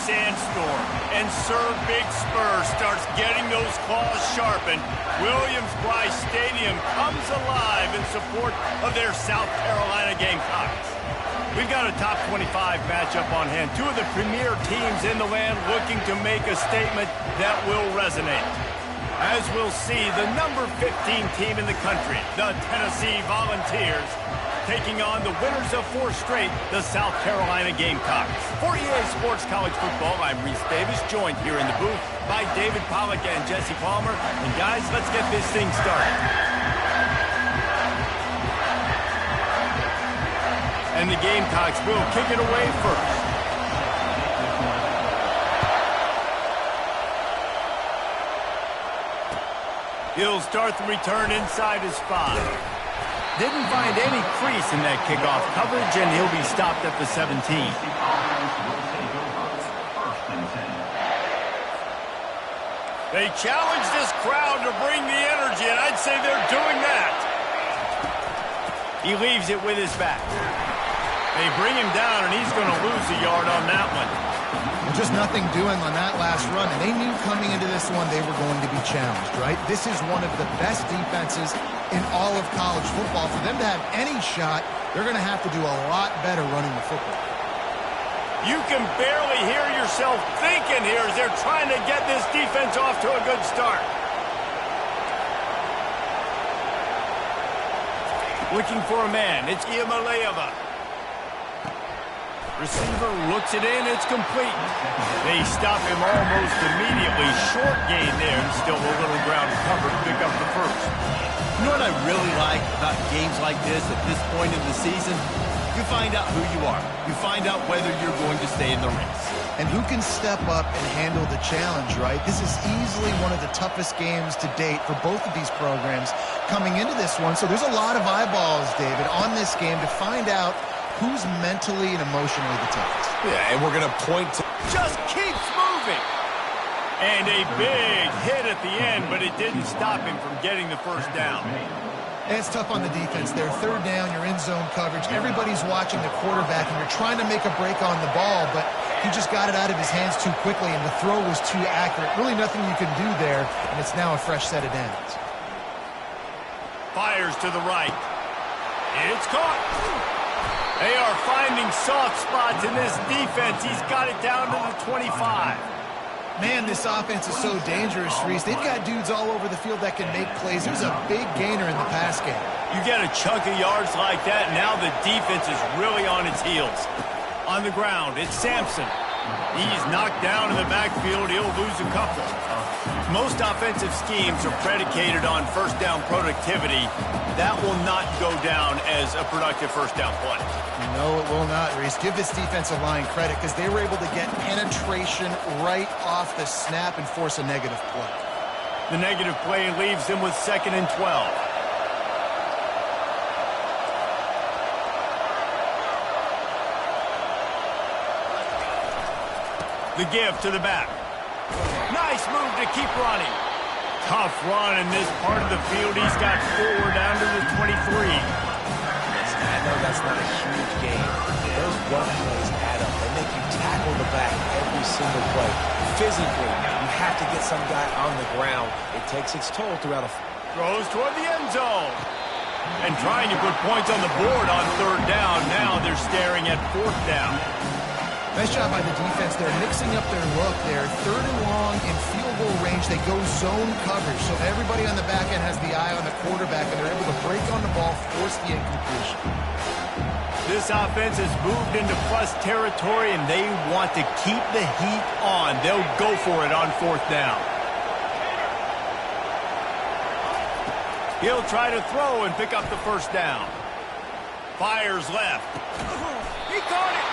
sandstorm, and Sir Big Spur starts getting those claws sharpened, Williams-Brice Stadium comes alive in support of their South Carolina Gamecocks. We've got a top 25 matchup on hand. Two of the premier teams in the land looking to make a statement that will resonate. As we'll see, the number 15 team in the country, the Tennessee Volunteers, taking on the winners of 4 straight, the South Carolina Gamecocks. For EA Sports College Football, I'm Reese Davis, joined here in the booth by David Pollack and Jesse Palmer. And guys, let's get this thing started. And the Gamecocks will kick it away first. He'll start the return inside his 5. Didn't find any crease in that kickoff coverage, and he'll be stopped at the 17. They challenge this crowd to bring the energy, and I'd say they're doing that. He leaves it with his back. They bring him down, and he's going to lose a yard on that one. Just nothing doing on that last run, and they knew coming into this one they were going to be challenged, right? This is one of the best defenses in all of college football. For them to have any shot, they're going to have to do a lot better running the football. You can barely hear yourself thinking here as they're trying to get this defense off to a good start. Looking for a man, it's Iamaleava. Receiver looks it in, it's complete. They stop him almost immediately. Short gain there, and still a little ground covered to pick up the first. You know what I really like about games like this at this point in the season? You find out who you are. You find out whether you're going to stay in the race. And who can step up and handle the challenge, right? This is easily one of the toughest games to date for both of these programs coming into this one. So there's a lot of eyeballs, David, on this game to find out who's mentally and emotionally the toughest. Yeah, and we're going to point to... Just keeps moving. And a big hit at the end, but it didn't stop him from getting the first down. And it's tough on the defense there. Third down, you're in zone coverage. Everybody's watching the quarterback, and you're trying to make a break on the ball, but he just got it out of his hands too quickly, and the throw was too accurate. Really nothing you can do there, and it's now a fresh set of downs. Fires to the right. It's caught. They are finding soft spots in this defense. He's got it down to the 25. Man, this offense is so dangerous, Reese. They've got dudes all over the field that can make plays. There's a big gainer in the pass game. You get a chunk of yards like that, now the defense is really on its heels. On the ground, it's Sampson. He's knocked down in the backfield. He'll lose a couple. Most offensive schemes are predicated on first down productivity. That will not go down as a productive first down play. No, it will not, Reese. Give this defensive line credit because they were able to get penetration right off the snap and force a negative play. The negative play leaves them with 2nd and 12. The give to the back. Nice move to keep running. Tough run in this part of the field. He's got 4 down to the 23. Listen, I know that's not a huge game. Those run plays add up. They make you tackle the back every single play. Physically, you have to get some guy on the ground. It takes its toll throughout a... Throws toward the end zone. And trying to put points on the board on 3rd down. Now they're staring at 4th down. Nice job by the defense. They're mixing up their look there. 3rd and long in field goal range. They go zone coverage. So everybody on the back end has the eye on the quarterback, and they're able to break on the ball, force the incompletion. This offense has moved into plus territory, and they want to keep the heat on. They'll go for it on 4th down. He'll try to throw and pick up the first down. Fires left. He caught it.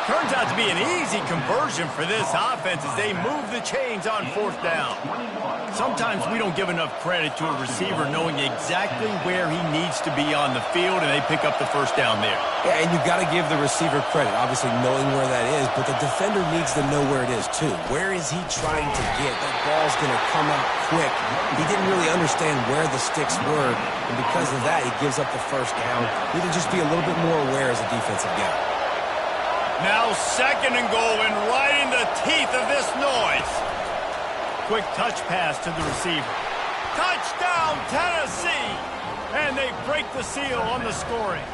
Turns out to be an easy conversion for this offense as they move the chains on 4th down. Sometimes we don't give enough credit to a receiver knowing exactly where he needs to be on the field, and they pick up the first down there. Yeah, and you've got to give the receiver credit, obviously knowing where that is, but the defender needs to know where it is too. Where is he trying to get? That ball's going to come out quick. He didn't really understand where the sticks were, and because of that, he gives up the first down. We need to just be a little bit more aware as a defensive guy. Now 2nd and goal, and right in the teeth of this noise. Quick touch pass to the receiver. Touchdown, Tennessee! And they break the seal on the scoring.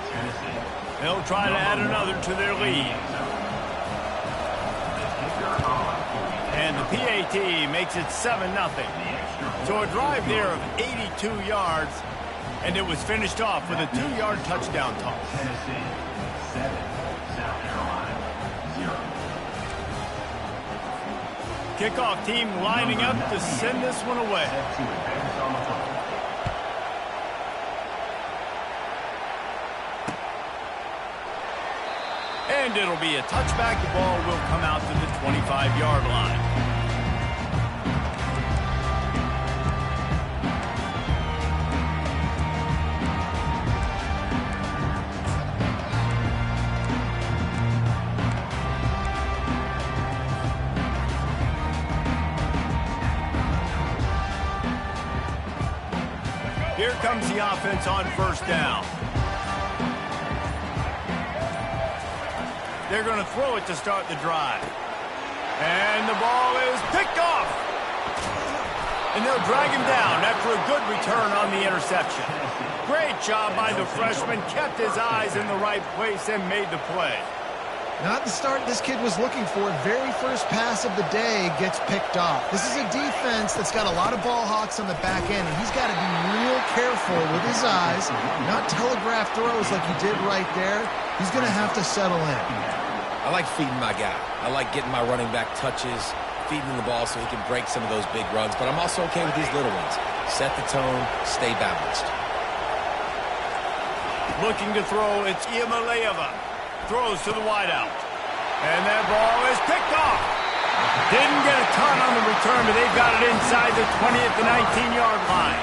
They'll try to add another to their lead. And the PAT makes it 7-0. So a drive there of 82 yards, and it was finished off with a 2-yard touchdown toss. Kickoff team lining up to send this one away. And it'll be a touchback. The ball will come out to the 25-yard line. Here comes the offense on first down. They're going to throw it to start the drive. And the ball is picked off. And they'll drag him down after a good return on the interception. Great job by the freshman. Kept his eyes in the right place and made the play. Not the start this kid was looking for. Very first pass of the day gets picked off. This is a defense that's got a lot of ball hawks on the back end, and he's got to be real careful with his eyes, not telegraph throws like he did right there. He's going to have to settle in. I like feeding my guy. I like getting my running back touches, feeding him the ball so he can break some of those big runs, but I'm also okay with these little ones. Set the tone, stay balanced. Looking to throw, it's Iamaleava. Throws to the wideout. And that ball is picked off. Didn't get a ton on the return, but they've got it inside the 20 at the 19-yard line.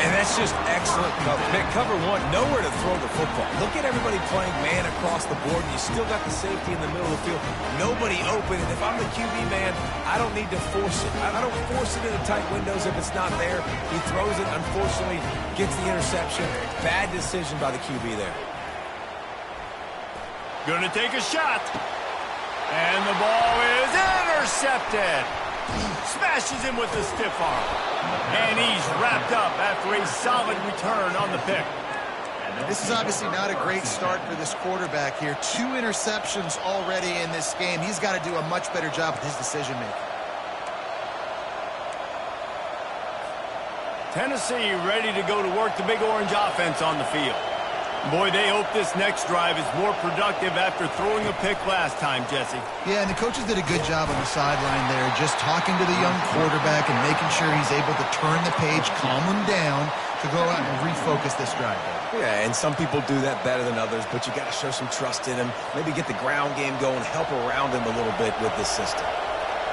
And that's just excellent cover. Cover one, nowhere to throw the football. Look at everybody playing man across the board, and you still got the safety in the middle of the field. Nobody open, and if I'm the QB man, I don't need to force it. I don't force it into tight windows if it's not there. He throws it, unfortunately, gets the interception. Bad decision by the QB there. Going to take a shot. And the ball is intercepted. Smashes him with the stiff arm. And he's wrapped up after a solid return on the pick. This is obviously not a great start for this quarterback here. 2 interceptions already in this game. He's got to do a much better job with his decision-making. Tennessee ready to go to work the Big Orange offense on the field. Boy, they hope this next drive is more productive after throwing a pick last time, Jesse. Yeah, and the coaches did a good job on the sideline there, just talking to the young quarterback and making sure he's able to turn the page, calm him down to go out and refocus this drive. Yeah, and some people do that better than others, but you got to show some trust in him. Maybe get the ground game going, help around him a little bit with this system.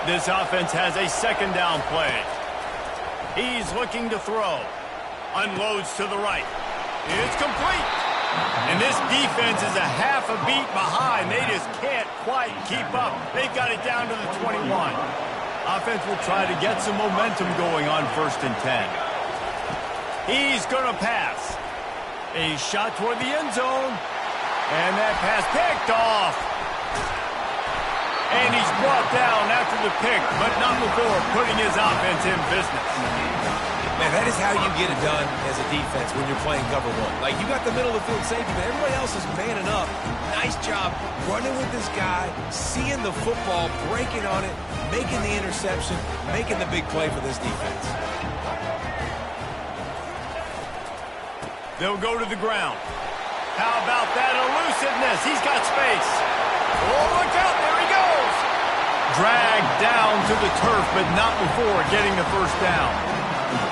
This offense has a second down play. He's looking to throw. Unloads to the right. It's complete. And this defense is a half a beat behind. They just can't quite keep up. They've got it down to the 21. Offense will try to get some momentum going on 1st and 10. He's going to pass. A shot toward the end zone. And that pass picked off. And he's brought down after the pick, but not before putting his offense in business. Man, that is how you get it done as a defense when you're playing cover one. Like, you got the middle of the field safety, but everybody else is manning up. Nice job running with this guy, seeing the football, breaking on it, making the interception, making the big play for this defense. They'll go to the ground. How about that elusiveness? He's got space. Oh, look out. There he goes. Dragged down to the turf, but not before getting the first down.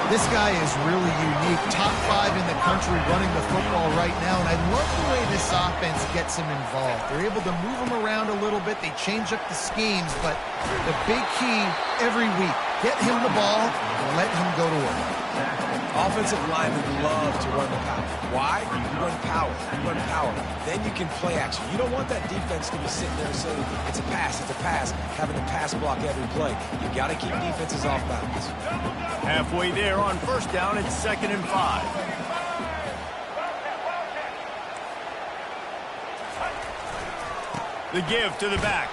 This guy is really unique. Top 5 in the country running the football right now, and I love the way this offense gets him involved. They're able to move him around a little bit. They change up the schemes, but the big key every week, get him the ball and let him go to work. Offensive linemen love to run the power. Why? You run power. You run power. Then you can play action. You don't want that defense to be sitting there saying, it's a pass, having to pass block every play. You got to keep defenses off balance. Halfway there on first down, it's 2nd and 5. The give to the back.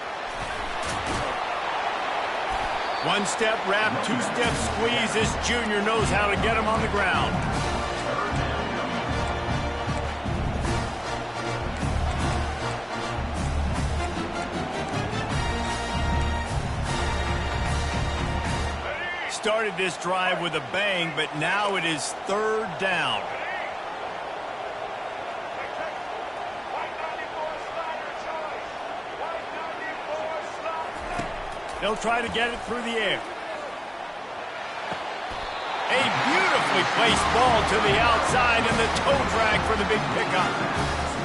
One-step wrap, two-step squeeze. This junior knows how to get him on the ground. Started this drive with a bang, but now it is third down. They'll try to get it through the air. A beautifully placed ball to the outside and the toe drag for the big pickup.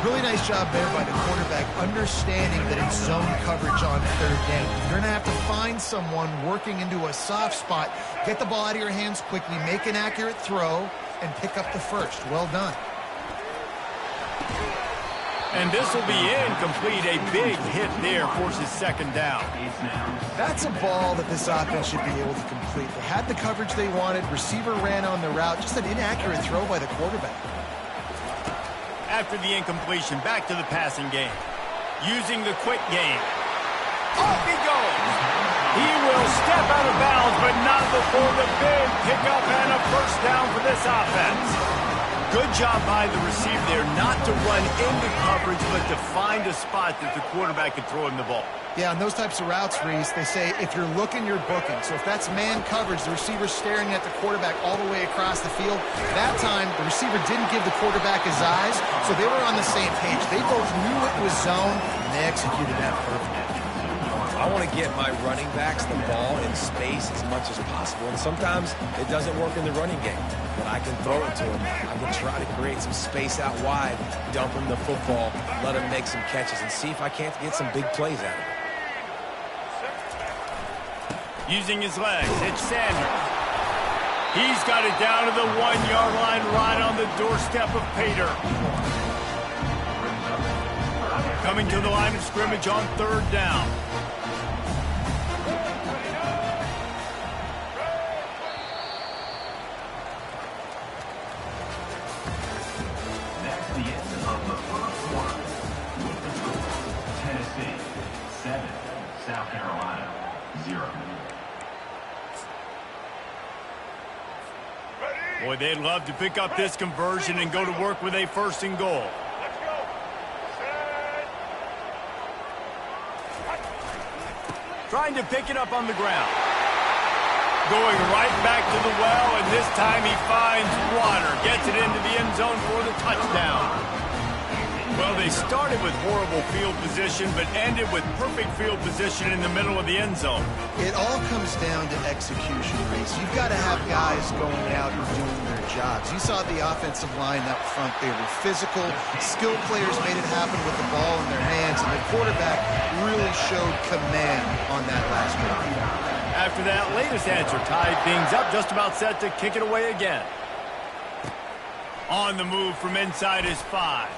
Really nice job there by the quarterback, understanding that it's zone coverage on third down. You're going to have to find someone working into a soft spot, get the ball out of your hands quickly, make an accurate throw, and pick up the first. Well done. And this will be incomplete. A big hit there forces second down. That's a ball that this offense should be able to complete. They had the coverage they wanted. Receiver ran on the route. Just an inaccurate throw by the quarterback. After the incompletion, back to the passing game. Using the quick game. Off he goes. He will step out of bounds, but not before the big pickup and a first down for this offense. Good job by the receiver there not to run into coverage, but to find a spot that the quarterback can throw him the ball. Yeah, on those types of routes, Reese, they say if you're looking, you're booking. So if that's man coverage, the receiver's staring at the quarterback all the way across the field. That time, the receiver didn't give the quarterback his eyes, so they were on the same page. They both knew it was zone, and they executed that perfectly. I want to get my running backs the ball in space as much as possible, and sometimes it doesn't work in the running game. When I can throw it to him, I can try to create some space out wide, dump him the football, let him make some catches, and see if I can't get some big plays out of him. Using his legs, it's Sanders. He's got it down to the 1-yard line right on the doorstep of Pater. Coming to the line of scrimmage on third down. That's the end of the first quarter. With the score, Tennessee 7, South Carolina 0. Boy, they'd love to pick up this conversion and go to work with a first and goal. Trying to pick it up on the ground. Going right back to the well, and this time he finds water. Gets it into the end zone for the touchdown. Well, they started with horrible field position, but ended with perfect field position in the middle of the end zone. It all comes down to execution, Reese. You've got to have guys going out and doing their jobs. You saw the offensive line up front. They were physical. Skilled players made it happen with the ball in their hands, and the quarterback really showed command on that last drive. After that latest answer, tied things up, just about set to kick it away again. On the move from inside his 5.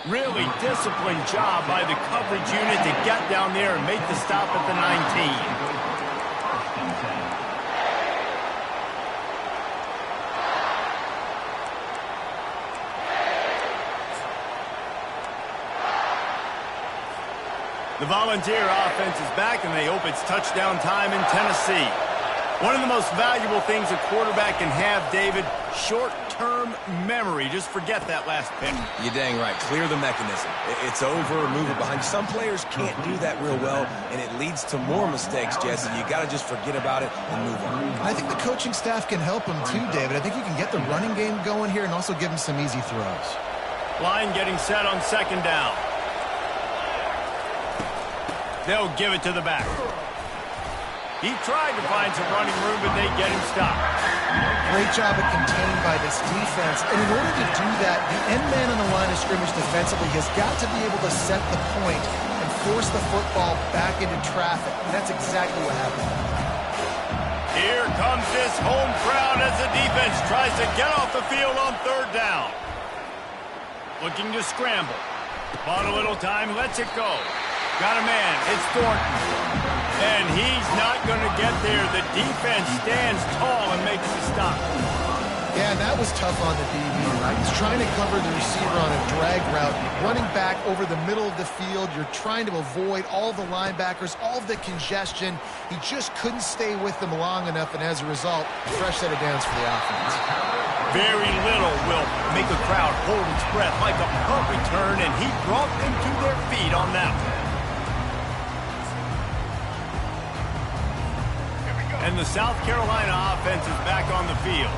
Really disciplined job by the coverage unit to get down there and make the stop at the 19. The Volunteer offense is back, and they hope it's touchdown time in Tennessee. One of the most valuable things a quarterback can have, David, short-term memory. Just forget that last pick. You're dang right. Clear the mechanism. It's over, move it behind you. Some players can't do that real well, and it leads to more mistakes, Jesse. You got to just forget about it and move on. I think the coaching staff can help him too, David. I think you can get the running game going here and also give him some easy throws. Line getting set on second down. They'll give it to the back. He tried to find some running room, but they get him stopped. Great job at containing by this defense. And in order to do that, the end man on the line of scrimmage defensively has got to be able to set the point and force the football back into traffic. And that's exactly what happened. Here comes this home crowd as the defense tries to get off the field on third down. Looking to scramble. Bought a little time, lets it go. Got a man, it's Thornton. And he's not going to get there. The defense stands tall and makes the stop. Yeah, and that was tough on the DB, right? He's trying to cover the receiver on a drag route, running back over the middle of the field. You're trying to avoid all the linebackers, all of the congestion. He just couldn't stay with them long enough, and as a result, fresh set of downs for the offense. Very little will make a crowd hold its breath like a punt return, and he brought them to their feet on that one. And the South Carolina offense is back on the field.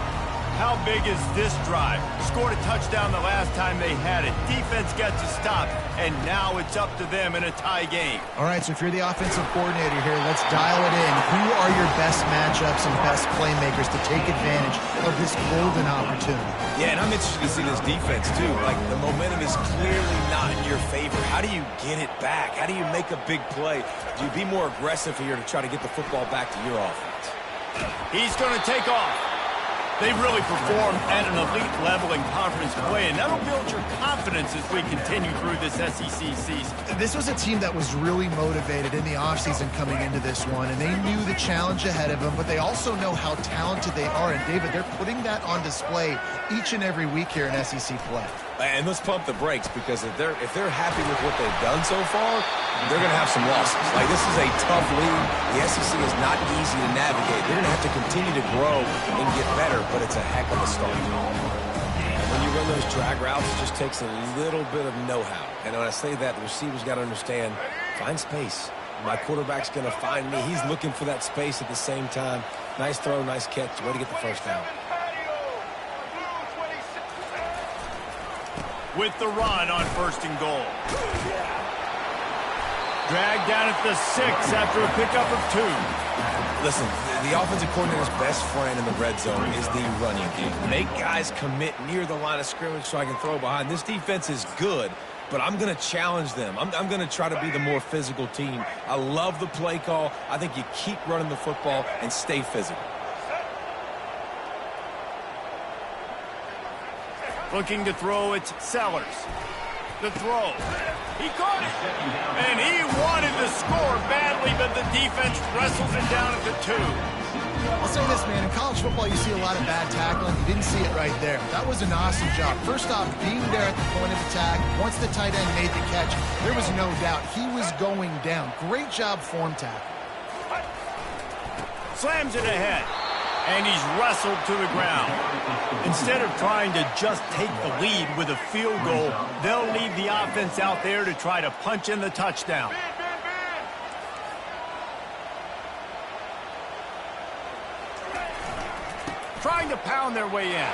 How big is this drive? Scored a touchdown the last time they had it. Defense gets a stop, and now it's up to them in a tie game. All right, so if you're the offensive coordinator here, let's dial it in. Who are your best matchups and best playmakers to take advantage of this golden opportunity? Yeah, and I'm interested to see this defense, too. Like, the momentum is clearly not in your favor. How do you get it back? How do you make a big play? Do you be more aggressive here to try to get the football back to your offense? He's going to take off. They've really performed at an elite level in conference play, and that'll build your confidence as we continue through this SEC season. This was a team that was really motivated in the offseason coming into this one, and they knew the challenge ahead of them, but they also know how talented they are. And, David, they're putting that on display each and every week here in SEC play. And let's pump the brakes, because if they're happy with what they've done so far, they're going to have some losses. Like, this is a tough league. The SEC is not easy to navigate. They're going to have to continue to grow and get better, but it's a heck of a start. And when you run those drag routes, it just takes a little bit of know-how. And when I say that, the receiver's got to understand, find space. My quarterback's going to find me. He's looking for that space at the same time. Nice throw, nice catch. Way to get the first down. With the run on 1st and goal. Dragged down at the 6 after a pickup of 2. Listen, the offensive coordinator's best friend in the red zone is the running game. Make guys commit near the line of scrimmage so I can throw behind. This defense is good, but I'm going to challenge them. I'm going to try to be the more physical team. I love the play call. I think you keep running the football and stay physical. Looking to throw, it's Sellers. The throw. He caught it. And he wanted to score badly, but the defense wrestles it down at the 2. I'll say this, man. In college football, you see a lot of bad tackling. You didn't see it right there. That was an awesome job. First off, being there at the point of attack. Once the tight end made the catch, there was no doubt he was going down. Great job form tackle. Slams it ahead. And he's wrestled to the ground. Instead of trying to just take the lead with a field goal, they'll leave the offense out there to try to punch in the touchdown. Trying to pound their way in.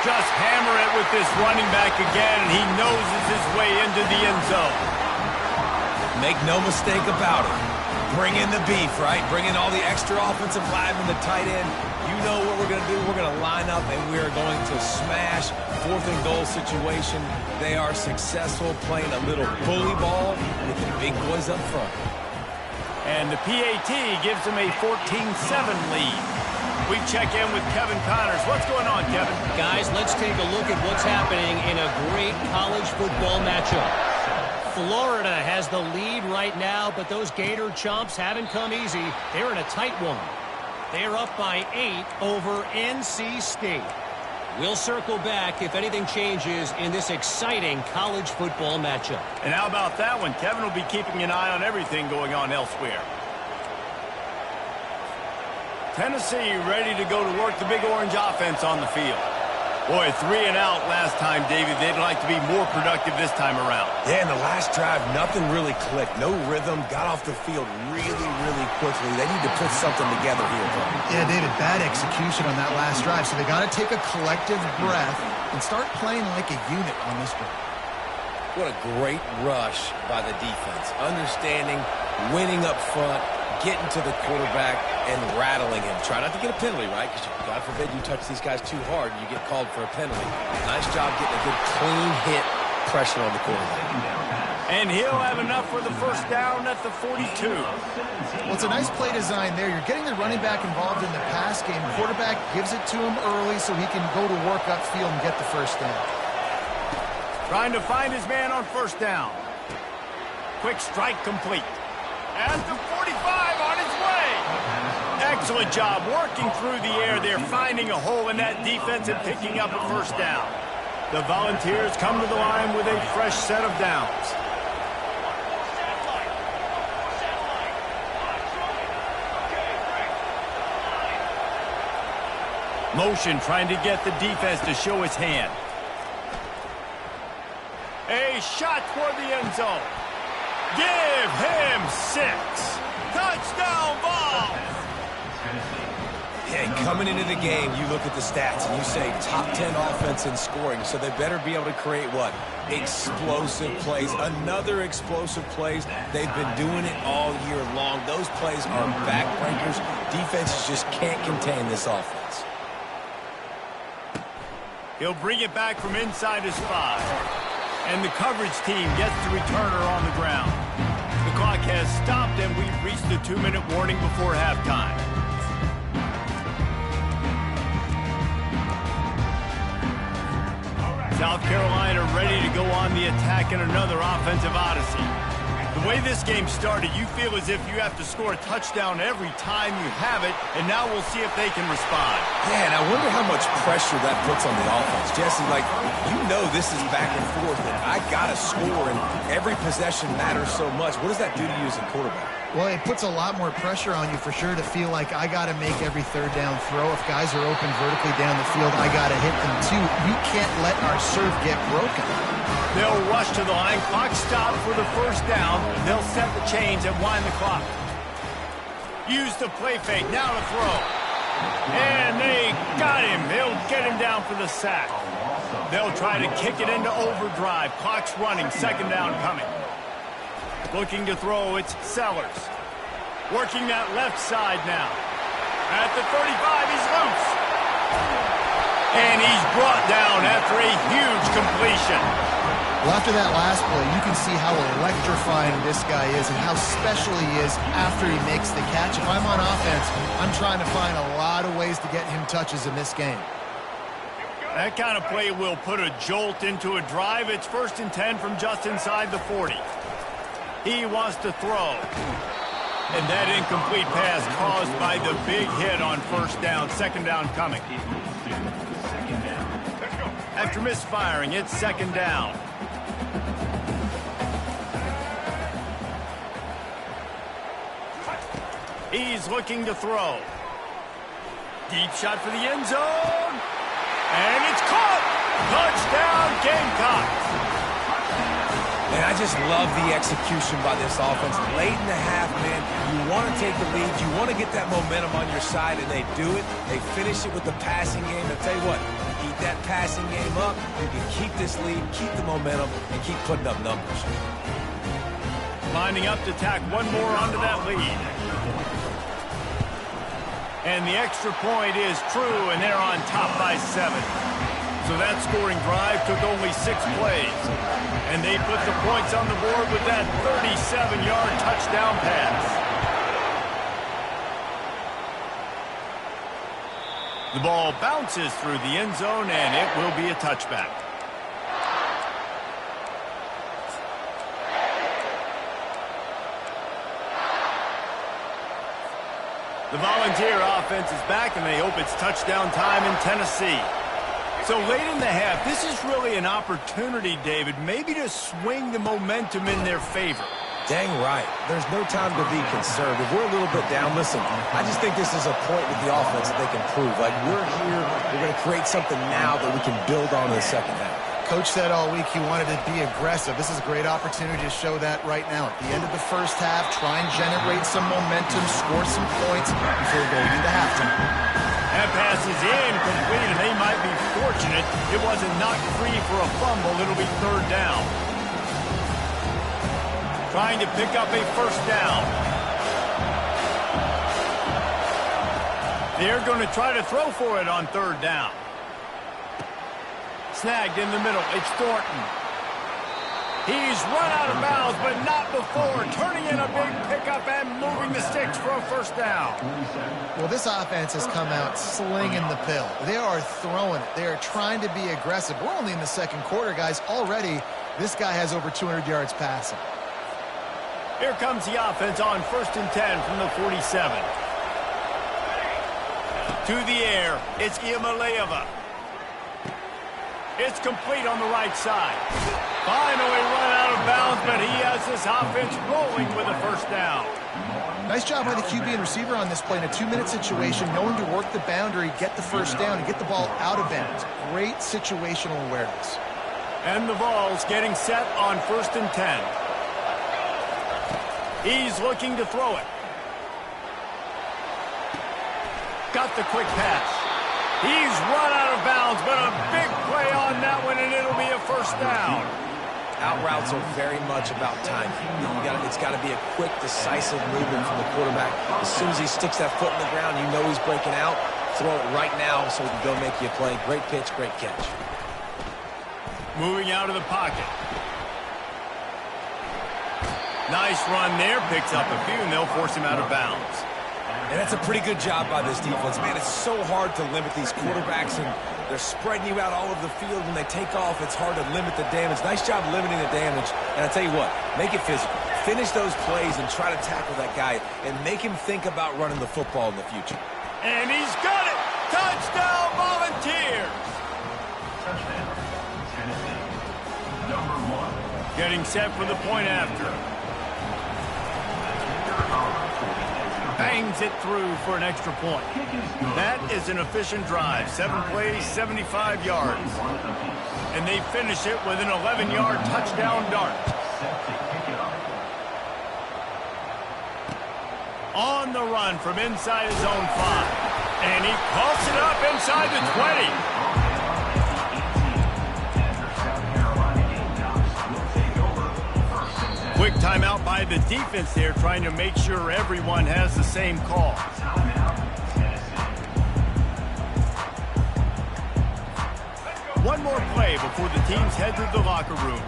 Just hammer it with this running back again, and he noses his way into the end zone. Make no mistake about it. Bring in the beef, right? Bring in all the extra offensive linemen, the tight end. You know what we're going to do. We're going to line up, and we are going to smash 4th and goal situation. They are successful playing a little bully ball with the big boys up front. And the PAT gives them a 14-7 lead. We check in with Kevin Connors. What's going on, Kevin? Guys, let's take a look at what's happening in a great college football matchup. Florida has the lead right now, but those Gator chumps haven't come easy. They're in a tight one. They're up by 8 over NC State. We'll circle back if anything changes in this exciting college football matchup. And how about that one? Kevin will be keeping an eye on everything going on elsewhere. Tennessee ready to go to work the Big Orange offense on the field. Boy, 3 and out last time, David. They'd like to be more productive this time around. Yeah, in the last drive, nothing really clicked. No rhythm. Got off the field really, really quickly. They need to put something together here, bro. Yeah, David, bad execution on that last drive. So they got to take a collective breath and start playing like a unit on this drive. What a great rush by the defense. Understanding, winning up front, getting to the quarterback, and rattling him. Try not to get a penalty, right? Because God forbid you touch these guys too hard and you get called for a penalty. Nice job getting a good clean hit pressure on the quarterback. And he'll have enough for the first down at the 42. Well, it's a nice play design there. You're getting the running back involved in the pass game. Quarterback gives it to him early so he can go to work upfield and get the first down. Trying to find his man on 1st down. Quick strike complete. At the 45 on his way. Excellent job working through the air there, finding a hole in that defense and picking up a first down. The Volunteers come to the line with a fresh set of downs. Motion trying to get the defense to show his hand. A shot toward the end zone. Give him 6. Touchdown ball. Hey, coming into the game, you look at the stats and you say top 10 offense in scoring, so they better be able to create what? Explosive plays. Another explosive plays. They've been doing it all year long. Those plays are backbreakers. Defenses just can't contain this offense. He'll bring it back from inside his 5. And the coverage team gets the returner on the ground. The clock has stopped, and we've reached the 2-minute warning before halftime. South Carolina ready to go on the attack in another offensive odyssey. The way this game started, you feel as if you have to score a touchdown every time you have it, and now we'll see if they can respond. Yeah, and I wonder how much pressure that puts on the offense. Jesse, like, you know this is back and forth, and I got to score, and every possession matters so much. What does that do to you as a quarterback? Well, it puts a lot more pressure on you for sure to feel like I got to make every third down throw. If guys are open vertically down the field, I got to hit them too. You can't let our serve get broken. They'll rush to the line. Clock stopped for the first down. They'll set the chains and wind the clock. Use the play fake. Now to throw. And they got him. They'll get him down for the sack. They'll try to kick it into overdrive. Clock's running. Second down coming. Looking to throw, it's Sellers. Working that left side now. At the 35, he's loose. And he's brought down after a huge completion. Well, after that last play, you can see how electrifying this guy is and how special he is after he makes the catch. If I'm on offense, I'm trying to find a lot of ways to get him touches in this game. That kind of play will put a jolt into a drive. It's 1st and 10 from just inside the 40. He wants to throw. And that incomplete pass caused by the big hit on first down. Second down coming. After misfiring, it's second down. He's looking to throw. Deep shot for the end zone. And it's caught. Touchdown, Gamecocks. And I just love the execution by this offense. Late in the half, man, you want to take the lead. You want to get that momentum on your side, and they do it. They finish it with the passing game. I'll tell you what, keep that passing game up. You can keep this lead, keep the momentum, and keep putting up numbers. Lining up to tack one more onto that lead. And the extra point is true, and they're on top by 7. So that scoring drive took only 6 plays. And they put the points on the board with that 37-yard touchdown pass. The ball bounces through the end zone, and it will be a touchback. The Volunteer offense is back, and they hope it's touchdown time in Tennessee. So late in the half, this is really an opportunity, David, maybe to swing the momentum in their favor. Dang right. There's no time to be concerned. If we're a little bit down, listen, I just think this is a point with the offense that they can prove. Like, we're here, we're going to create something now that we can build on in the second half. Coach said all week he wanted to be aggressive. This is a great opportunity to show that right now. At the end of the first half, try and generate some momentum, score some points before going into halftime. That pass is incomplete, and they might be fortunate it wasn't knocked free for a fumble. It'll be third down. Trying to pick up a first down. They're going to try to throw for it on third down. Snagged in the middle. It's Thornton. He's run out of bounds, but not before. Turning in a big pickup and moving the sticks for a first down. Well, this offense has come out slinging the pill. They are throwing it. They are trying to be aggressive. We're only in the second quarter, guys. Already, this guy has over 200 yards passing. Here comes the offense on 1st and 10 from the 47. To the air, it's Iamaleava. It's complete on the right side. Finally run out of bounds, but he has this offense rolling with a first down. Nice job by the QB and receiver on this play in a 2-minute situation, knowing to work the boundary, get the first down, and get the ball out of bounds. Great situational awareness. And the Vols getting set on 1st and 10. He's looking to throw it. Got the quick pass. He's run out of bounds, but a big play on that one, and it'll be a first down. Out routes are very much about timing. It's got to be a quick, decisive movement from the quarterback. As soon as he sticks that foot in the ground, you know he's breaking out. Throw it right now so he can go make you a play. Great pitch, great catch. Moving out of the pocket. Nice run there. Picks up a few, and they'll force him out of bounds. And that's a pretty good job by this defense. Man, it's so hard to limit these quarterbacks, and they're spreading you out all over the field. When they take off, it's hard to limit the damage. Nice job limiting the damage. And I tell you what, make it physical. Finish those plays and try to tackle that guy and make him think about running the football in the future. And he's got it! Touchdown, Volunteers! Touchdown, Tennessee. Number 1. Getting set for the point after. Bangs it through for an extra point. That is an efficient drive. 7 plays, 75 yards. And they finish it with an 11-yard touchdown dart. On the run from inside his own 5. And he coughs it up inside the 20. Quick timeout by the defense there, trying to make sure everyone has the same call. One more play before the teams head to the locker rooms.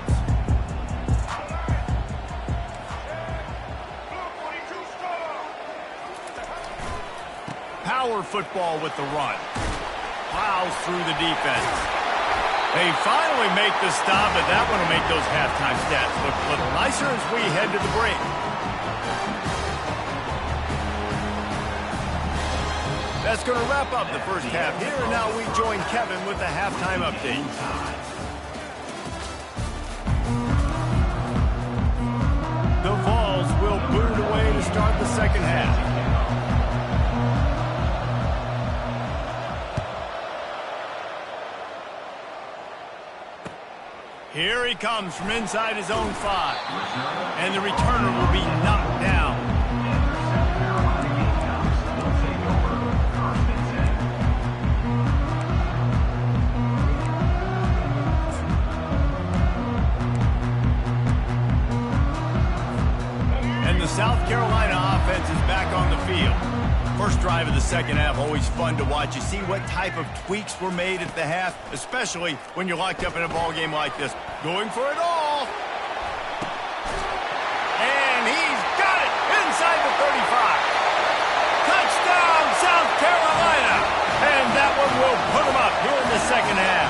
Power football with the run. Plows through the defense. They finally make the stop, but that one will make those halftime stats look a little nicer as we head to the break. That's going to wrap up the first half here, and now we join Kevin with the halftime update. The Vols will boot it away to start the second half. Here he comes from inside his own 5. And the returner will be knocked down. And the South Carolina offense is back on the field. First drive of the second half, always fun to watch. You see what type of tweaks were made at the half, especially when you're locked up in a ball game like this. Going for it all. And he's got it inside the 35. Touchdown, South Carolina. And that one will put them up here in the second half.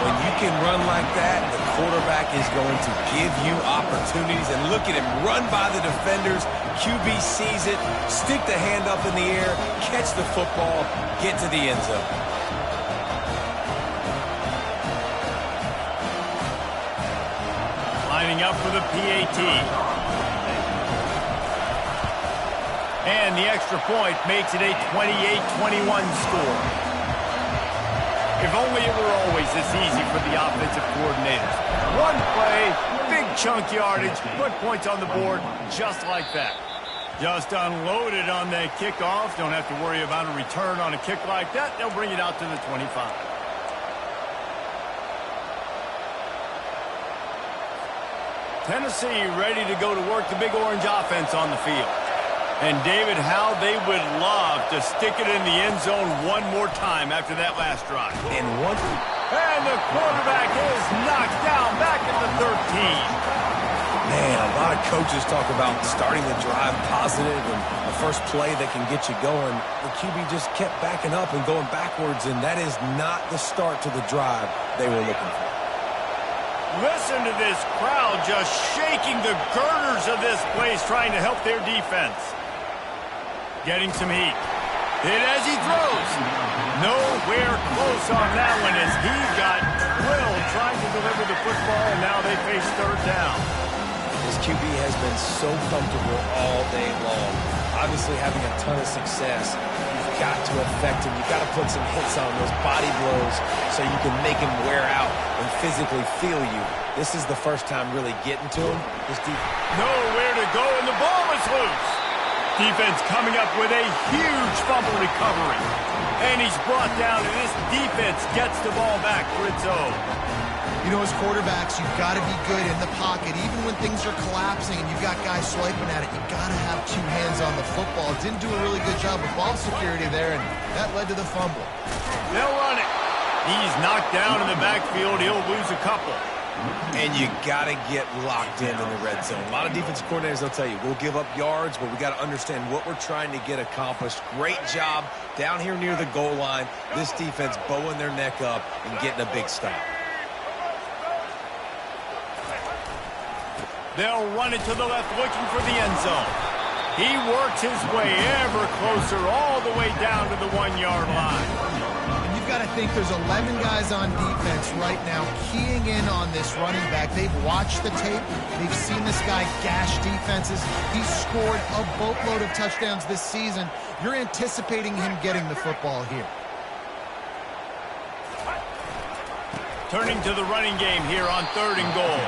When you can run like that, the quarterback is going to give you opportunities. And look at him run by the defenders. QB sees it, stick the hand up in the air, catch the football, get to the end zone. Lining up for the PAT. And the extra point makes it a 28-21 score. If only it were always this easy for the offensive coordinators. One play, big chunk yardage, put points on the board just like that. Just unloaded on that kickoff. Don't have to worry about a return on a kick like that. They'll bring it out to the 25. Tennessee ready to go to work the Big Orange offense on the field. And, David, how they would love to stick it in the end zone one more time after that last drive. And the quarterback is knocked down back at the 13. Man, a lot of coaches talk about starting the drive positive and the first play that can get you going. The QB just kept backing up and going backwards, and that is not the start to the drive they were looking for. Listen to this crowd just shaking the girders of this place, trying to help their defense. Getting some heat. Hit as he throws. Nowhere close on that one as he got drilled trying to deliver the football, and now they face third down. This QB has been so comfortable all day long. Obviously having a ton of success. You've got to affect him. You've got to put some hits on those body blows so you can make him wear out and physically feel you. This is the first time really getting to him. Nowhere to go, and the ball is loose. Defense coming up with a huge fumble recovery. And he's brought down, and this defense gets the ball back for its own. You know, as quarterbacks, you've got to be good in the pocket. Even when things are collapsing and you've got guys swiping at it, you've got to have two hands on the football. Didn't do a really good job of ball security there, and that led to the fumble. They'll run it. He's knocked down in the backfield. He'll lose a couple. And you got to get locked in the red zone. A lot of defensive coordinators, they'll tell you, we'll give up yards, but we got to understand what we're trying to get accomplished. Great job down here near the goal line. This defense bowing their neck up and getting a big stop. They'll run it to the left, looking for the end zone. He works his way ever closer all the way down to the 1-yard line. And you've got to think there's 11 guys on defense right now keying in on this running back. They've watched the tape. They've seen this guy gash defenses. He's scored a boatload of touchdowns this season. You're anticipating him getting the football here. Turning to the running game here on 3rd and goal.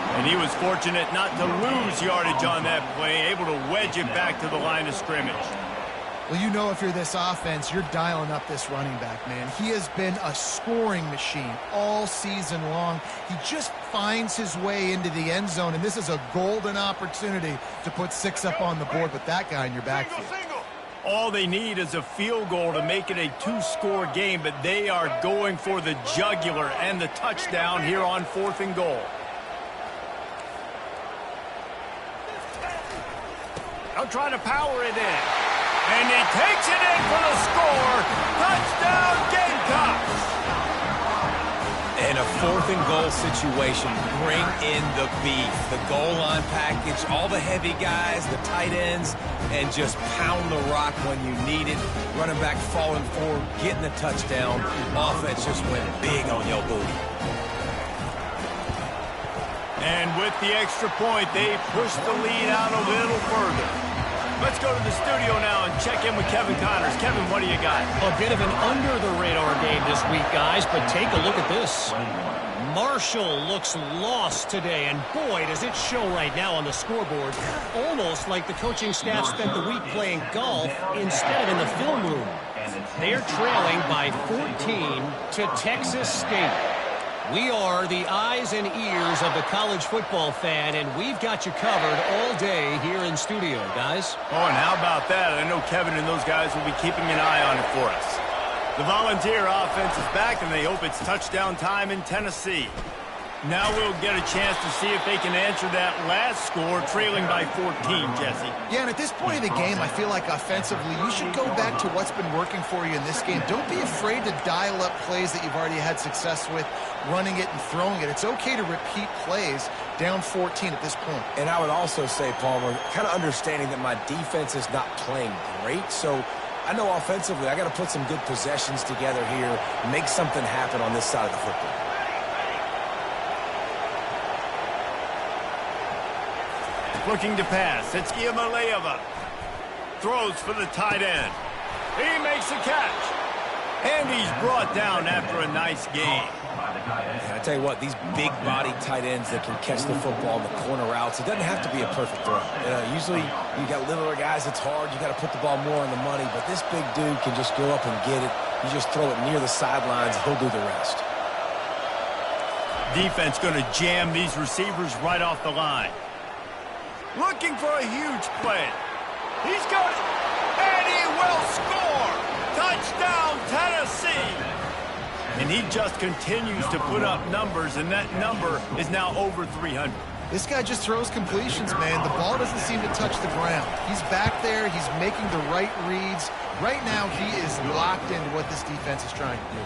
And he was fortunate not to lose yardage on that play, able to wedge it back to the line of scrimmage. Well, you know if you're this offense, you're dialing up this running back, man. He has been a scoring machine all season long. He just finds his way into the end zone, and this is a golden opportunity to put 6 up on the board with that guy in your backfield. All they need is a field goal to make it a 2-score game, but they are going for the jugular and the touchdown here on 4th and goal. They'll try to power it in. And he takes it in for the score. Touchdown, Gamecocks! In a 4th and goal situation, bring in the beef. The goal line package, all the heavy guys, the tight ends, and just pound the rock when you need it. Running back falling forward, getting the touchdown. Offense just went big on your booty. And with the extra point, they push the lead out a little further. Let's go to the studio now and check in with Kevin Connors. Kevin, what do you got? A bit of an under-the-radar game this week, guys, but take a look at this. Marshall looks lost today, and boy, does it show right now on the scoreboard. Almost like the coaching staff spent the week playing golf instead of in the film room. They're trailing by 14 to Texas State. We are the eyes and ears of the college football fan, and we've got you covered all day here in studio, guys. Oh, and how about that? I know Kevin and those guys will be keeping an eye on it for us. The Volunteer offense is back, and they hope it's touchdown time in Tennessee. Now we'll get a chance to see if they can answer that last score, trailing by 14, Jesse. Yeah, and at this point in the game, I feel like offensively, you should go back to what's been working for you in this game. Don't be afraid to dial up plays that you've already had success with, running it and throwing it. It's okay to repeat plays down 14 at this point. And I would also say, Palmer, kind of understanding that my defense is not playing great, so I know offensively I got to put some good possessions together here, make something happen on this side of the football. Looking to pass. It's Giamaleava. Throws for the tight end. He makes a catch. And he's brought down after a nice game. And I tell you what, these big body tight ends that can catch the football in the corner routes, it doesn't have to be a perfect throw. Usually you got littler guys, it's hard. You got to put the ball more on the money. But this big dude can just go up and get it. You just throw it near the sidelines, he'll do the rest. Defense going to jam these receivers right off the line. Looking for a huge play. He's got it. And he will score. Touchdown, Tennessee. And he just continues to put up numbers, and that number is now over 300. This guy just throws completions, man. The ball doesn't seem to touch the ground. He's back there. He's making the right reads. Right now, he is locked into what this defense is trying to do.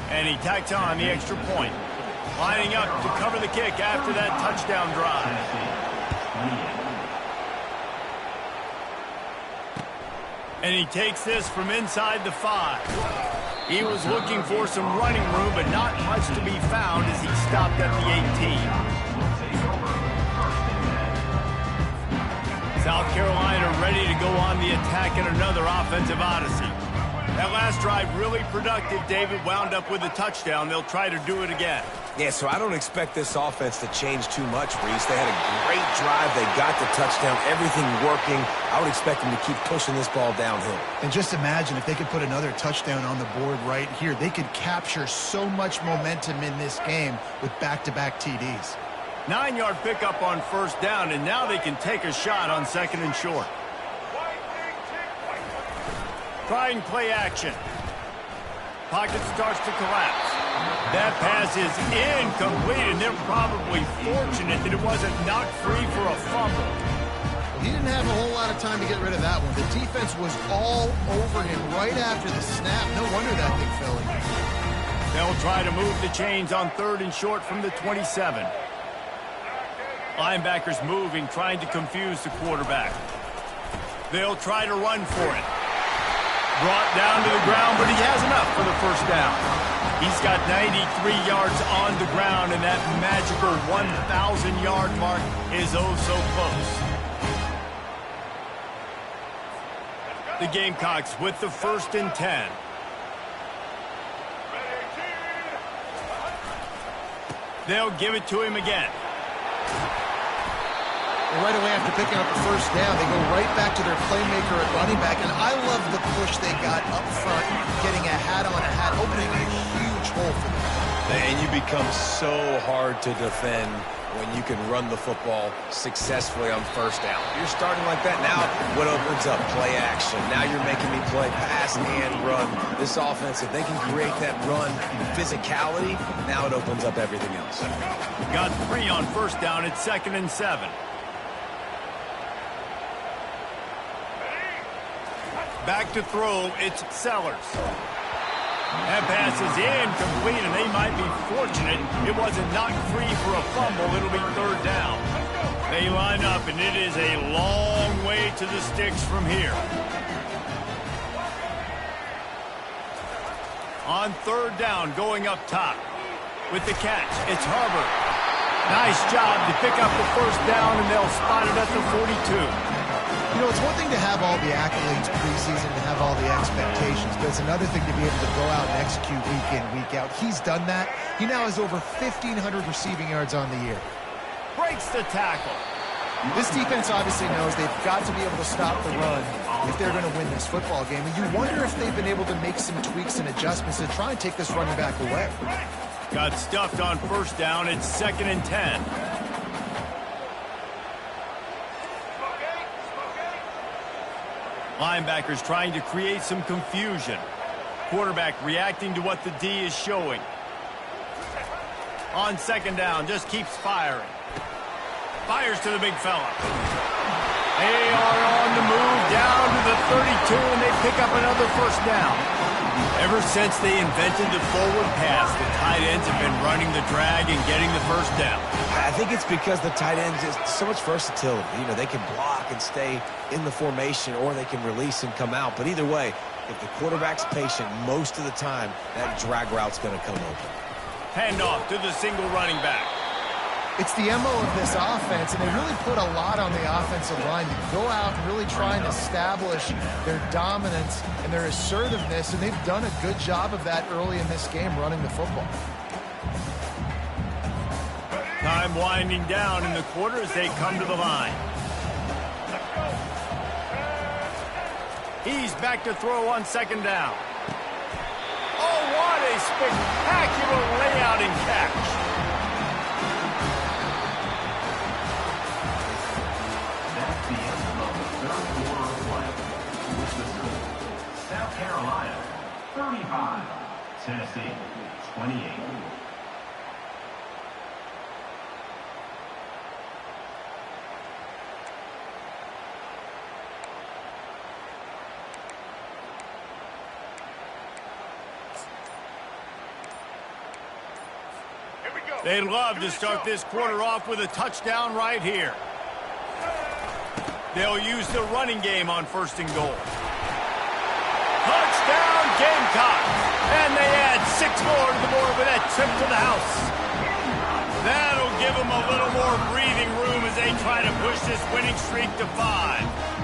And he tacks on the extra point. Lining up to cover the kick after that touchdown drive. And he takes this from inside the 5. He was looking for some running room, but not much to be found as he stopped at the 18. South Carolina ready to go on the attack in another offensive odyssey. That last drive really productive. David wound up with a touchdown. They'll try to do it again. Yeah, so I don't expect this offense to change too much, Reese. They had a great drive. They got the touchdown. Everything working. I would expect them to keep pushing this ball downhill. And just imagine if they could put another touchdown on the board right here. They could capture so much momentum in this game with back-to-back TDs. 9-yard pickup on first down, and now they can take a shot on second and short. Trying play action. Pocket starts to collapse. That pass is incomplete, and they're probably fortunate that it wasn't knocked free for a fumble. Well, he didn't have a whole lot of time to get rid of that one. The defense was all over him right after the snap. No wonder that thing fell in. They'll try to move the chains on third and short from the 27. Linebackers moving, trying to confuse the quarterback. They'll try to run for it. Brought down to the ground, but he has enough for the first down. He's got 93 yards on the ground, and that magical 1,000-yard mark is oh so close. The Gamecocks with the 1st and 10. They'll give it to him again. Right away after picking up the first down, they go right back to their playmaker at running back. And I love the push they got up front, getting a hat-on-a-hat, opening a huge hole for them. And you become so hard to defend when you can run the football successfully on first down. You're starting like that now. What opens up? Play action. Now you're making me play pass and run. This offense, if they can create that run physicality, now it opens up everything else. Got 3 on first down. It's 2nd and 7. Back to throw, it's Sellers. That pass is incomplete, and they might be fortunate it wasn't knocked free for a fumble. It'll be 3rd down. They line up, and it is a long way to the sticks from here. On 3rd down, going up top. With the catch, it's Herbert. Nice job to pick up the first down, and they'll spot it at the 42. You know, it's one thing to have all the accolades preseason, to have all the expectations, but it's another thing to be able to go out and execute week in, week out. He's done that. He now has over 1,500 receiving yards on the year. Breaks the tackle. This defense obviously knows they've got to be able to stop the run if they're going to win this football game. And you wonder if they've been able to make some tweaks and adjustments to try and take this running back away. Got stuffed on first down. It's 2nd and 10. Linebackers trying to create some confusion. Quarterback reacting to what the D is showing. On 2nd down, just keeps firing. Fires to the big fella. They are on the move down to the 32, and they pick up another first down. Ever since they invented the forward pass, the tight ends have been running the drag and getting the first down. I think it's because the tight ends is so much versatility. You know, they can block and stay in the formation, or they can release and come out. But either way, if the quarterback's patient most of the time, that drag route's going to come open. Handoff to the single running back. It's the MO of this offense, and they really put a lot on the offensive line to go out and really try and establish their dominance and their assertiveness, and they've done a good job of that early in this game, running the football. Time winding down in the quarter as they come to the line. He's back to throw on 2nd down. Oh, what a spectacular layout and catch. That's the end of the 3rd quarter of play. With the score, South Carolina 35, Tennessee 28. They'd love to start this quarter off with a touchdown right here. They'll use the running game on 1st and goal. down, Gamecocks. And they add 6 more to the board with that trip to the house. That'll give them a little more breathing room as they try to push this winning streak to 5.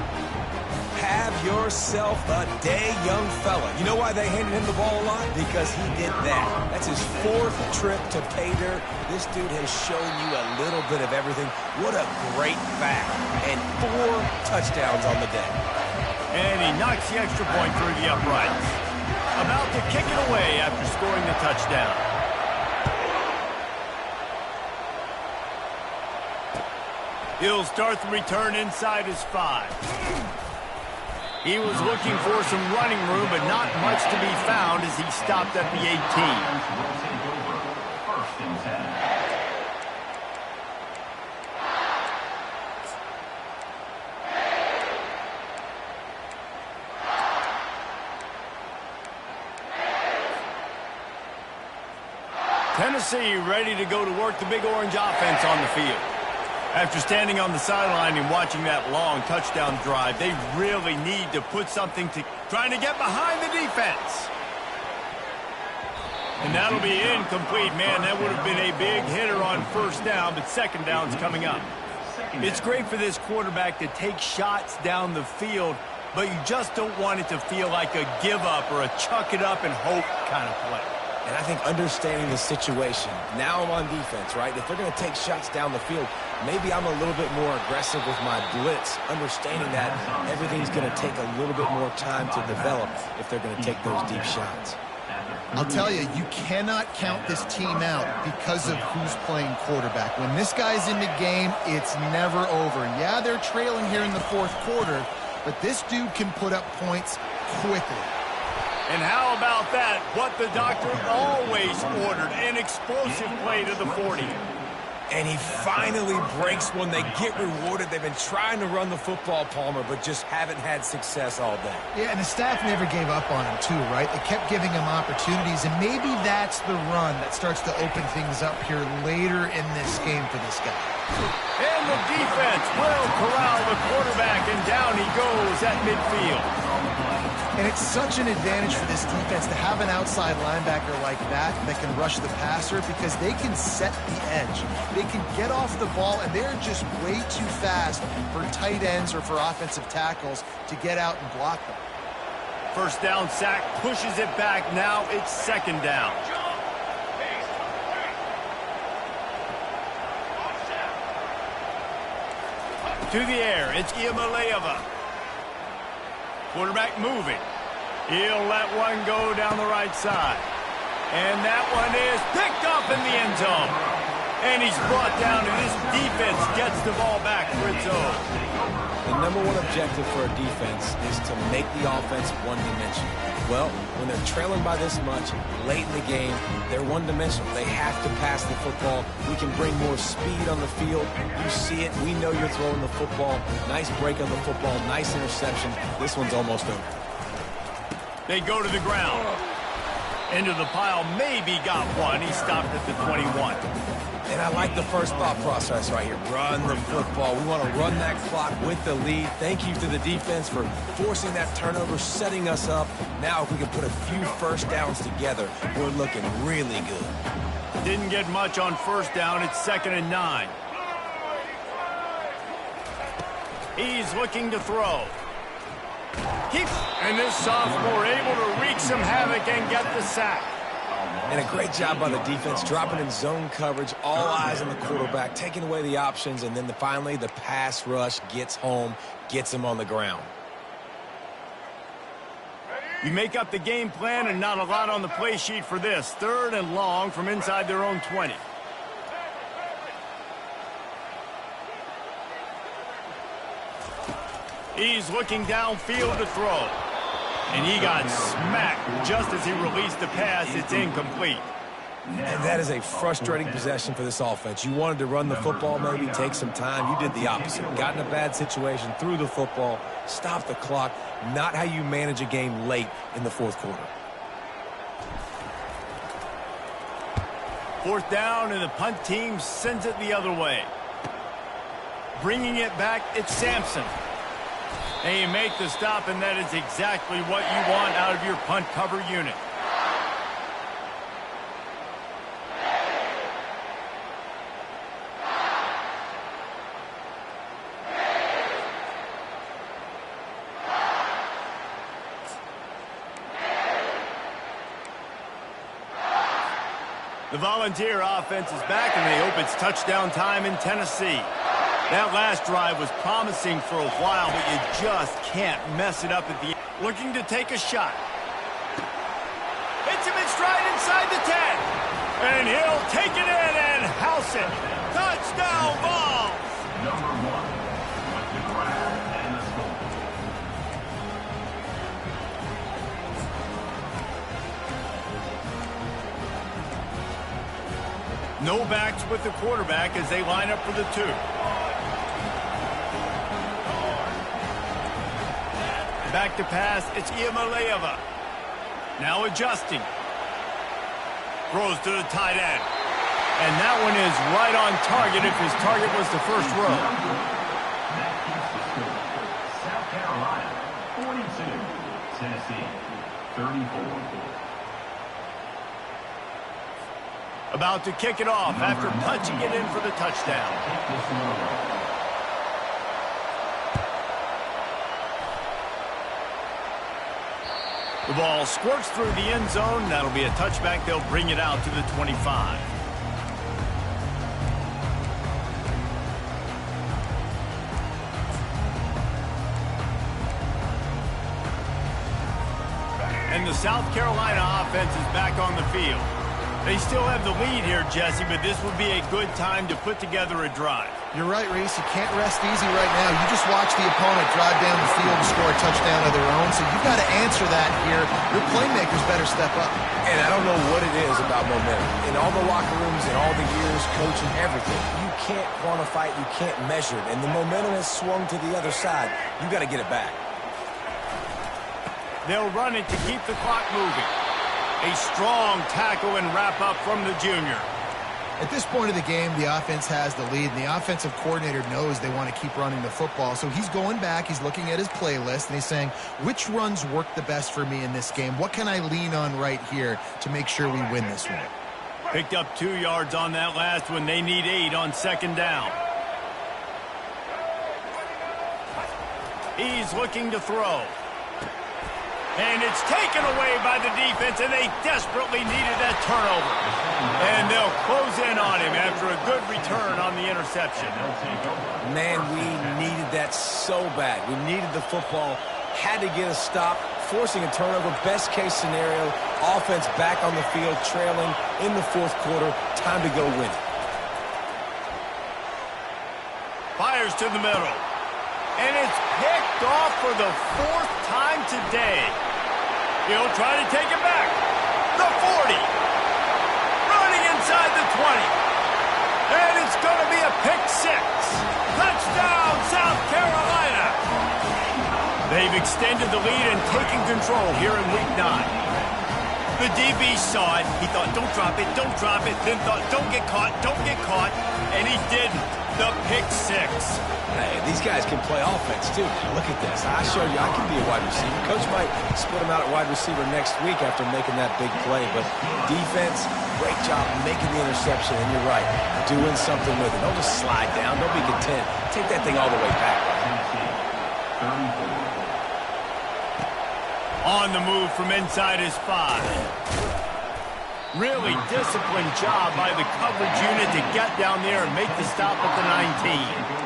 Have yourself a day, young fella. You know why they handed him the ball a lot? Because he did that. That's his 4th trip to pay dirt. This dude has shown you a little bit of everything. What a great back. And 4 touchdowns on the day. And he knocks the extra point through the uprights. About to kick it away after scoring the touchdown. He'll start the return inside his 5. He was looking for some running room, but not much to be found as he stopped at the 18. First and 10. Tennessee ready to go to work the Big Orange offense on the field. After standing on the sideline and watching that long touchdown drive, they really need to put something to trying to get behind the defense. And that'll be incomplete. Man, that would have been a big hitter on first down, but second down's coming up. It's great for this quarterback to take shots down the field, but you just don't want it to feel like a give up or a chuck it up and hope kind of play. And I think understanding the situation, now I'm on defense, right? If they're going to take shots down the field, maybe I'm a little bit more aggressive with my blitz, understanding that everything's going to take a little bit more time to develop if they're going to take those deep shots. I'll tell you, you cannot count this team out because of who's playing quarterback. When this guy's in the game, it's never over. Yeah, they're trailing here in the 4th quarter, but this dude can put up points quickly. And how about that? What the doctor always ordered, an explosive play to the 40. And he finally breaks one. They get rewarded. They've been trying to run the football, Palmer, but just haven't had success all day. Yeah, and the staff never gave up on him, too, right? They kept giving him opportunities, and maybe that's the run that starts to open things up here later in this game for this guy. And the defense will corral the quarterback, and down he goes at midfield. And it's such an advantage for this defense to have an outside linebacker like that can rush the passer because they can set the edge. They can get off the ball, and they're just way too fast for tight ends or for offensive tackles to get out and block them. First down sack, pushes it back. Now it's second down. To the air, it's Iamaleava. Quarterback moving. He'll let one go down the right side. And that one is picked up in the end zone. And he's brought down, and this defense gets the ball back for its own. The number one objective for a defense is to make the offense one-dimensional. Well, when they're trailing by this much, late in the game, they're one-dimensional. They have to pass the football. We can bring more speed on the field. You see it. We know you're throwing the football. Nice break on the football. Nice interception. This one's almost over. They go to the ground. Into the pile. Maybe got one. He stopped at the 21. And I like the first thought process right here. Run the football. We want to run that clock with the lead. Thank you to the defense for forcing that turnover, setting us up. Now if we can put a few first downs together, we're looking really good. Didn't get much on first down. It's 2nd and 9. He's looking to throw. And this sophomore able to wreak some havoc and get the sack. And a great job by the defense, dropping in zone coverage, all eyes on the quarterback, taking away the options, and then finally the pass rush gets home, gets him on the ground. You make up the game plan and not a lot on the play sheet for this. 3rd and long from inside their own 20. He's looking downfield to throw. And he got smacked just as he released the pass. It's incomplete. And that is a frustrating possession for this offense. You wanted to run the football, maybe take some time. You did the opposite. Got in a bad situation, threw the football, stopped the clock. Not how you manage a game late in the 4th quarter. 4th down, and the punt team sends it the other way. Bringing it back, it's Sampson. And you make the stop, and that is exactly what you want out of your punt cover unit. The Volunteer offense is back, and they hope it's touchdown time in Tennessee. That last drive was promising for a while, but you just can't mess it up at the end. Looking to take a shot. Hits him in stride inside the 10. And he'll take it in and house it. Touchdown, Vols! Number 1 with the grab and the score. No backs with the quarterback as they line up for the 2. Back to pass, it's Iamaleava. Now adjusting. Throws to the tight end. And that one is right on target if his target was the first row. That keeps the score. South Carolina, 42. Tennessee, 34. About to kick it off after punching it in for the touchdown. The ball squirts through the end zone. That'll be a touchback. They'll bring it out to the 25. And the South Carolina offense is back on the field. They still have the lead here, Jesse, but this would be a good time to put together a drive. You're right, Reese. You can't rest easy right now. You just watch the opponent drive down the field and score a touchdown of their own, so you've got to answer that here. Your playmakers better step up. And I don't know what it is about momentum. In all the locker rooms, in all the years, coaching, everything, you can't quantify it, you can't measure it. And the momentum has swung to the other side. You got to get it back. They'll run it to keep the clock moving. A strong tackle and wrap-up from the junior. At this point of the game, the offense has the lead, and the offensive coordinator knows they want to keep running the football. So he's going back, he's looking at his playlist, and he's saying, which runs work the best for me in this game? What can I lean on right here to make sure we win this one? Picked up 2 yards on that last one. They need 8 on second down. He's looking to throw. And it's taken away by the defense, and they desperately needed that turnover. And they'll close in on him after a good return on the interception. Man, we needed that so bad. We needed the football, had to get a stop, forcing a turnover. Best case scenario, offense back on the field, trailing in the fourth quarter. Time to go win it. Fires to the middle. And it's picked off for the 4th time today. He'll try to take it back. The 40. Running inside the 20. And it's going to be a pick 6. Touchdown, South Carolina. They've extended the lead and taken control here in week 9. The DB saw it. He thought, don't drop it, don't drop it. Then thought, don't get caught, don't get caught. And he didn't. The pick 6. Hey, these guys can play offense, too. Now, look at this. I showed you I can be a wide receiver. Coach might split him out at wide receiver next week after making that big play. But defense, great job making the interception. And you're right, doing something with it. Don't just slide down. Don't be content. Take that thing all the way back. On the move from inside his 5. Really disciplined job by the coverage unit to get down there and make the stop at the 19.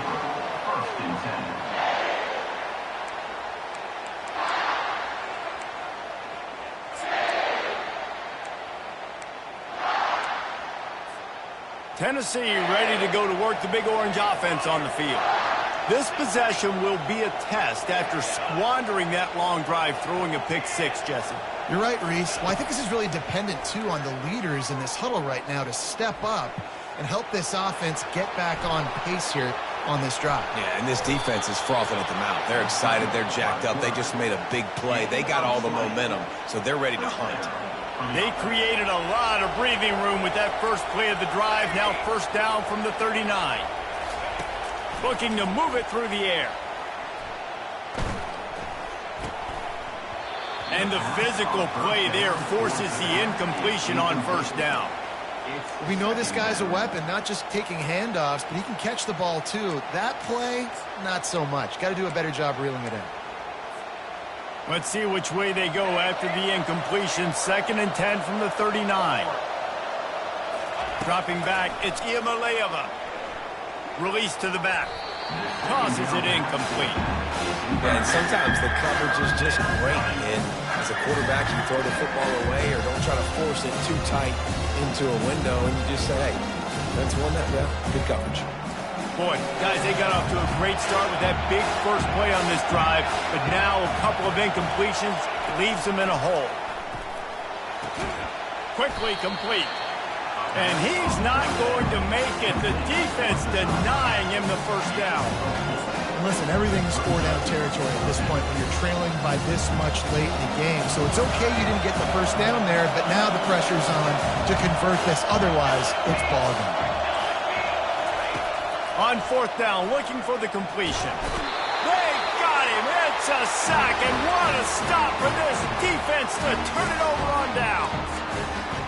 Tennessee ready to go to work the Big Orange offense on the field. This possession will be a test after squandering that long drive, throwing a pick 6, Jesse. You're right, Reese. Well, I think this is really dependent, too, on the leaders in this huddle right now to step up and help this offense get back on pace here on this drive. Yeah, and this defense is frothing at the mouth. They're excited. They're jacked up. They just made a big play. They got all the momentum, so they're ready to hunt. They created a lot of breathing room with that first play of the drive. Now first down from the 39. Looking to move it through the air. And the physical play there forces the incompletion on first down. We know this guy's a weapon, not just taking handoffs, but he can catch the ball too. That play, not so much. Got to do a better job reeling it in. Let's see which way they go after the incompletion. 2nd and 10 from the 39. Dropping back, it's Iamaleava. Release to the back. Tosses it incomplete. Yeah, and sometimes the coverage is just great. And as a quarterback, you throw the football away or don't try to force it too tight into a window, and you just say, hey, that's one that, yeah, good coverage. Boy, guys, they got off to a great start with that big first play on this drive, but now a couple of incompletions leaves them in a hole. Quickly complete. And he's not going to make it. The defense denying him the first down. Listen, everything's four-down territory at this point when you're trailing by this much late in the game. So it's okay you didn't get the first down there, but now the pressure's on to convert this. Otherwise, it's ball game. On 4th down, looking for the completion. They got him. It's a sack, and what a stop for this defense to turn it over on down.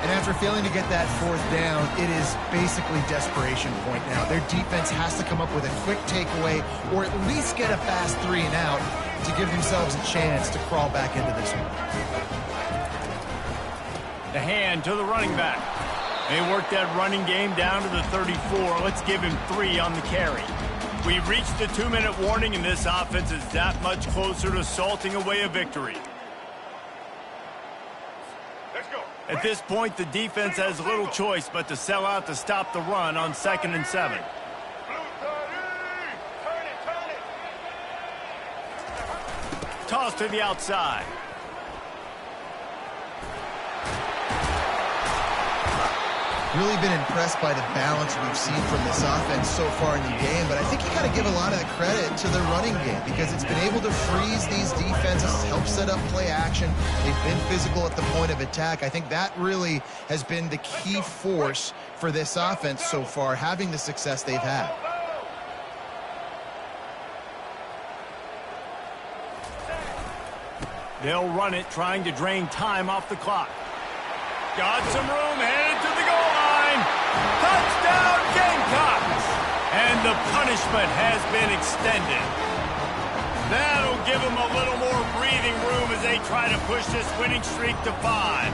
And after failing to get that 4th down, it is basically desperation point now. Their defense has to come up with a quick takeaway or at least get a fast 3 and out to give themselves a chance to crawl back into this one. The hand to the running back. They work that running game down to the 34. Let's give him 3 on the carry. We've reached the 2-minute warning, and this offense is that much closer to salting away a victory. At this point, the defense has little choice but to sell out to stop the run on 2nd and 7. Toss to the outside. Really been impressed by the balance we've seen from this offense so far in the game, but I think you got to give a lot of the credit to the running game because it's been able to freeze these defenses, help set up play action. They've been physical at the point of attack. I think that really has been the key force for this offense so far, having the success they've had. They'll run it, trying to drain time off the clock. Got some room, headed to the goal line. Touchdown, Gamecocks! And the punishment has been extended. That'll give them a little more breathing room as they try to push this winning streak to 5.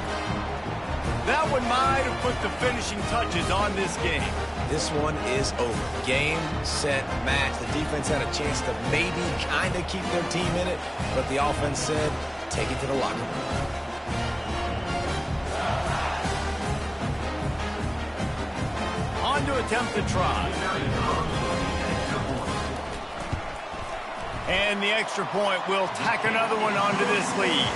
That one might have put the finishing touches on this game. This one is over. Game, set, match. The defense had a chance to maybe kind of keep their team in it, but the offense said, take it to the locker room. On to attempt to try. And the extra point will tack another one onto this lead.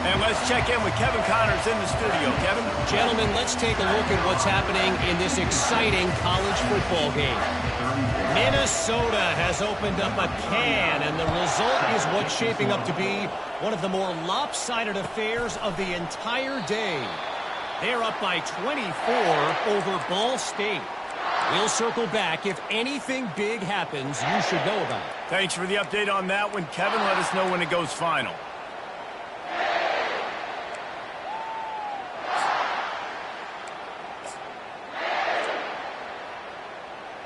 And let's check in with Kevin Connors in the studio. Kevin? Gentlemen, let's take a look at what's happening in this exciting college football game. Minnesota has opened up a can, and the result is what's shaping up to be one of the more lopsided affairs of the entire day. They're up by 24 over Ball State. We'll circle back. If anything big happens, you should know about it. Thanks for the update on that one, Kevin. Let us know when it goes final.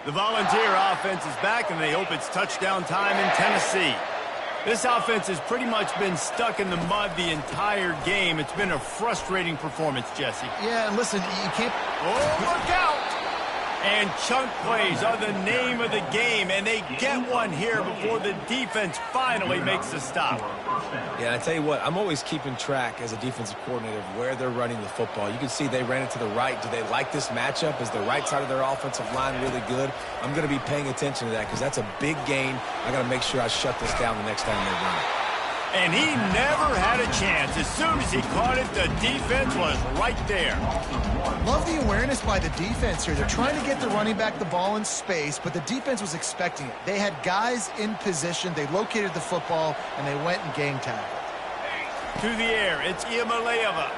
The Volunteer offense is back, and they hope it's touchdown time in Tennessee. This offense has pretty much been stuck in the mud the entire game. It's been a frustrating performance, Jesse. Yeah, and listen, you can't... Oh, look out! And chunk plays are the name of the game, and they get one here before the defense finally makes the stop. Yeah, I tell you what, I'm always keeping track as a defensive coordinator of where they're running the football. You can see they ran it to the right. Do they like this matchup? Is the right side of their offensive line really good? I'm going to be paying attention to that because that's a big gain. I got to make sure I shut this down the next time they run it. And he never had a chance. As soon as he caught it, the defense was right there. Love the awareness by the defense here. They're trying to get the running back the ball in space, but the defense was expecting it. They had guys in position. They located the football, and they went and gang tackled. To the air, it's Iamaleava.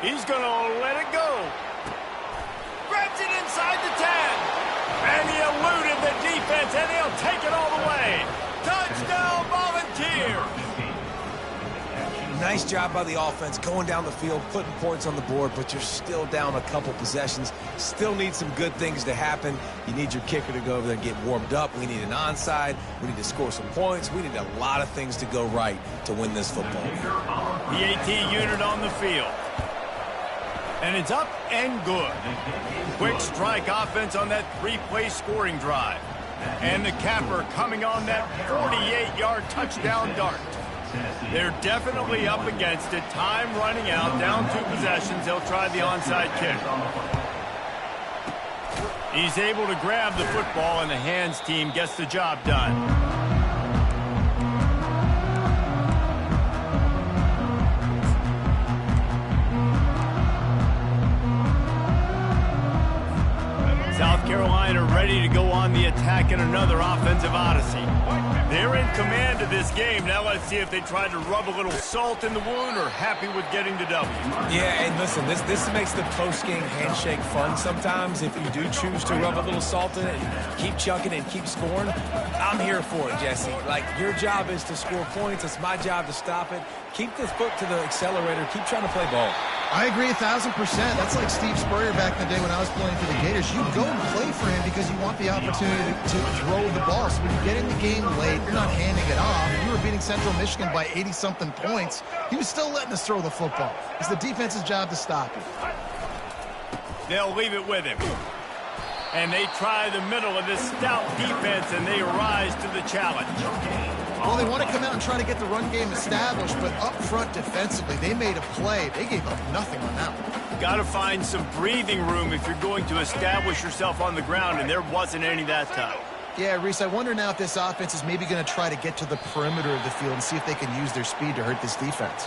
He's going to let it go. Grabs it inside the 10. And he eluded the defense, and he'll take it all the way. Touchdown, Volunteer. nice job by the offense going down the field, putting points on the board, but you're still down a couple possessions. Still need some good things to happen. You need your kicker to go over there and get warmed up. We need an onside. We need to score some points. We need a lot of things to go right to win this football game. The AT unit on the field. And it's up and good. Quick strike offense on that 3-play scoring drive. And the capper coming on that 48-yard touchdown dart. They're definitely up against it. Time running out. Down 2 possessions. They'll try the onside kick. He's able to grab the football, and the hands team gets the job done. South Carolina ready to go on the attack in another offensive odyssey. They're in command of this game. Now let's see if they try to rub a little salt in the wound or happy with getting the W. Yeah, and listen, this makes the post-game handshake fun sometimes. If you do choose to rub a little salt in it and keep chucking and keep scoring, I'm here for it, Jesse. Like, your job is to score points. It's my job to stop it. Keep the foot to the accelerator. Keep trying to play ball. I agree 1,000%. That's like Steve Spurrier back in the day when I was playing for the Gators. You go and play for him because you want the opportunity to throw the ball. So when you get in the game late, you're not handing it off. You were beating Central Michigan by 80-something points. He was still letting us throw the football. It's the defense's job to stop it. They'll leave it with him. And they try the middle of this stout defense, and they rise to the challenge. Well, they want to come out and try to get the run game established, but up front defensively, they made a play. They gave up nothing on that one. Got to find some breathing room if you're going to establish yourself on the ground, and there wasn't any that time. Yeah, Reese, I wonder now if this offense is maybe going to try to get to the perimeter of the field and see if they can use their speed to hurt this defense.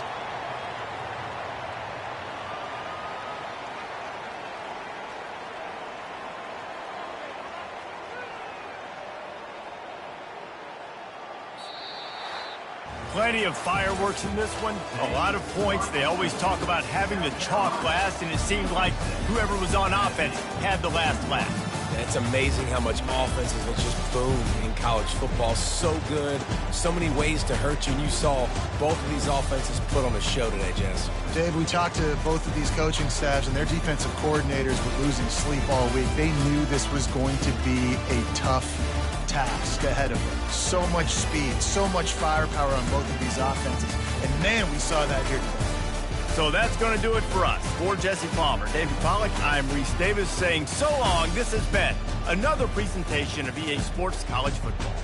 Plenty of fireworks in this one. A lot of points. They always talk about having the chalk last, and it seemed like whoever was on offense had the last laugh. It's amazing how much offenses will just boom in college football. So good. So many ways to hurt you. And you saw both of these offenses put on a show today, Jess. Dave, we talked to both of these coaching staffs, and their defensive coordinators were losing sleep all week. They knew this was going to be a tough task ahead of them. So much speed, so much firepower on both of these offenses. And, man, we saw that here today. So that's going to do it for us. For Jesse Palmer, David Pollack, I'm Reese Davis saying so long. This has been another presentation of EA Sports College Football.